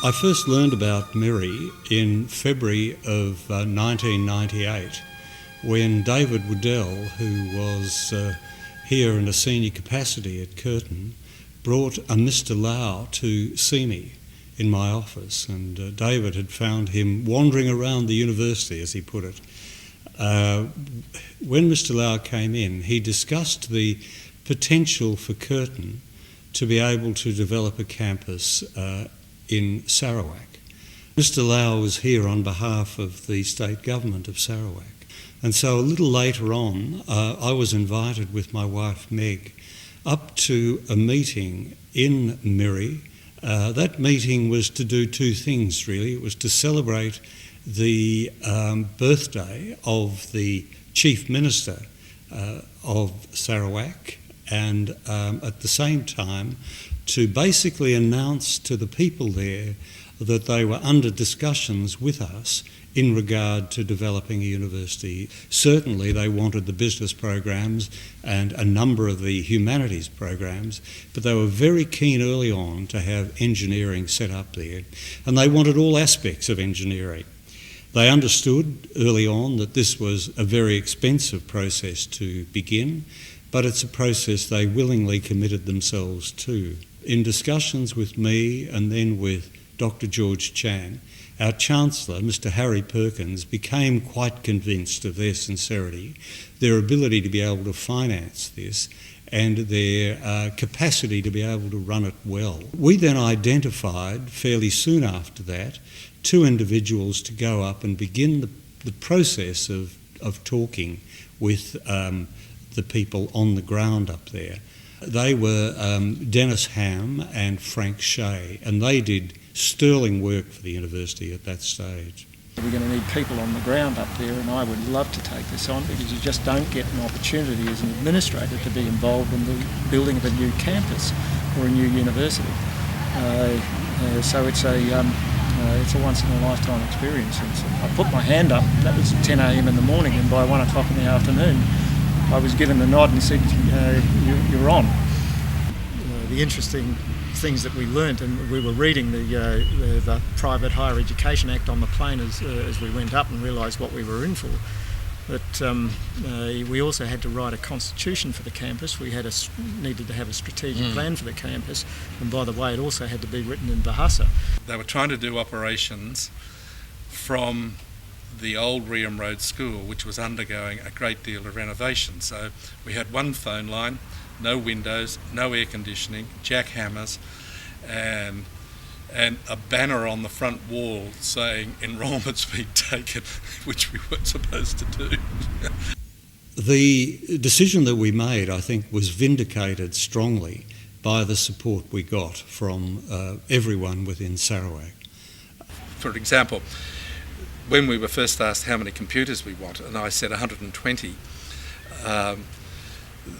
I first learned about Miri in February of 1998 when David Waddell, who was here in a senior capacity at Curtin, brought a Mr. Lau to see me in my office, and David had found him wandering around the university, as he put it. When Mr. Lau came in, he discussed the potential for Curtin to be able to develop a campus in Sarawak. Mr. Lau was here on behalf of the state government of Sarawak. And so a little later on, I was invited with my wife Meg up to a meeting in Miri. That meeting was to do two things really. It was to celebrate the birthday of the Chief Minister of Sarawak, and at the same time to basically announce to the people there that they were under discussions with us in regard to developing a university. Certainly they wanted the business programs and a number of the humanities programs, but they were very keen early on to have engineering set up there, and they wanted all aspects of engineering. They understood early on that this was a very expensive process to begin, but it's a process they willingly committed themselves to. In discussions with me and then with Dr. George Chan, our Chancellor, Mr. Harry Perkins, became quite convinced of their sincerity, their ability to be able to finance this, and their capacity to be able to run it well. We then identified, fairly soon after that, two individuals to go up and begin the process of talking with the people on the ground up there. They were Dennis Ham and Frank Shea, and they did sterling work for the university at that stage. We're going to need people on the ground up there, and I would love to take this on because you just don't get an opportunity as an administrator to be involved in the building of a new campus or a new university. So it's a once-in-a-lifetime experience. I put my hand up, that was 10 a.m. in the morning, and by 1 o'clock in the afternoon I was given the nod and said, you're on. The interesting things that we learnt, and we were reading the Private Higher Education Act on the plane as we went up and realised what we were in for. But we also had to write a constitution for the campus. We needed to have a strategic plan for the campus, and by the way, it also had to be written in Bahasa. They were trying to do operations from the old Ream Road School, which was undergoing a great deal of renovation. So we had one phone line, no windows, no air conditioning, jackhammers, and a banner on the front wall saying enrolment's been taken, which we weren't supposed to do. The decision that we made, I think, was vindicated strongly by the support we got from everyone within Sarawak. For example, when we were first asked how many computers we wanted, and I said 120,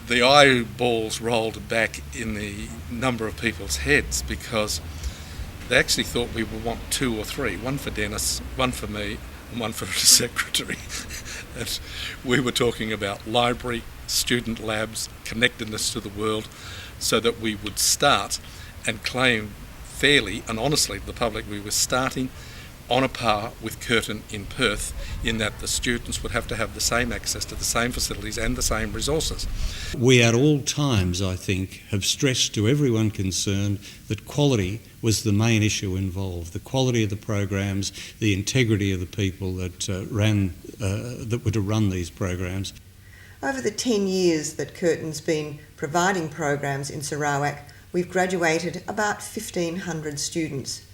the eyeballs rolled back in the number of people's heads because they actually thought we would want 2 or 3, one for Dennis, one for me, and one for the secretary. And we were talking about library, student labs, connectedness to the world, so that we would start and claim fairly and honestly to the public we were starting on a par with Curtin in Perth, in that the students would have to have the same access to the same facilities and the same resources. We at all times, I think, have stressed to everyone concerned that quality was the main issue involved, the quality of the programs, the integrity of the people that that were to run these programs. Over the 10 years that Curtin's been providing programs in Sarawak, we've graduated about 1,500 students.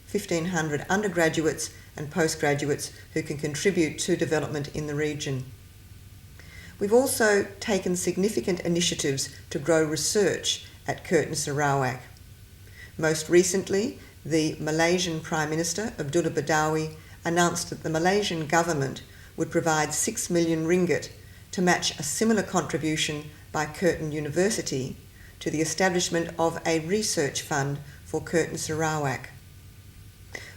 1,500 undergraduates and postgraduates who can contribute to development in the region. We've also taken significant initiatives to grow research at Curtin Sarawak. Most recently, the Malaysian Prime Minister, Abdullah Badawi, announced that the Malaysian government would provide 6 million ringgit to match a similar contribution by Curtin University to the establishment of a research fund for Curtin Sarawak.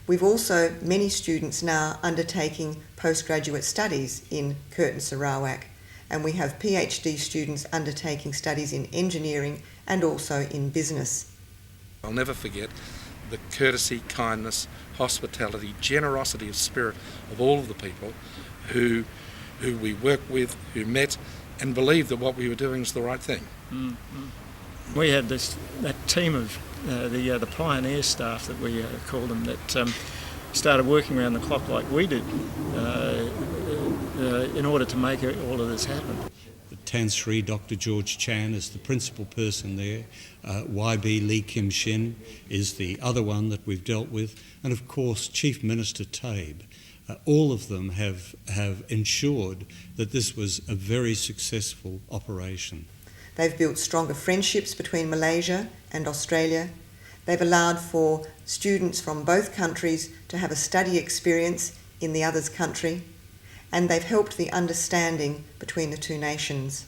We've also many students now undertaking postgraduate studies in Curtin Sarawak, and we have PhD students undertaking studies in engineering and also in business. I'll never forget the courtesy, kindness, hospitality, generosity of spirit of all of the people who we worked with, who met and believed that what we were doing was the right thing. We had that team of the pioneer staff that we call them, that started working around the clock like we did in order to make all of this happen. The Tan Sri Dr. George Chan is the principal person there. YB Lee Kim Shin is the other one that we've dealt with. And of course, Chief Minister Tabe. All of them have ensured that this was a very successful operation. They've built stronger friendships between Malaysia and Australia. They've allowed for students from both countries to have a study experience in the other's country, and they've helped the understanding between the two nations.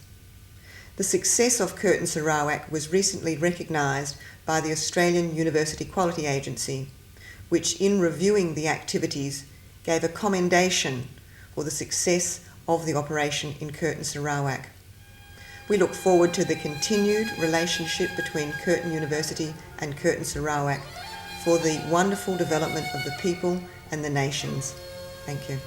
The success of Curtin Sarawak was recently recognised by the Australian University Quality Agency, which, in reviewing the activities, gave a commendation for the success of the operation in Curtin Sarawak. We look forward to the continued relationship between Curtin University and Curtin Sarawak for the wonderful development of the people and the nations. Thank you.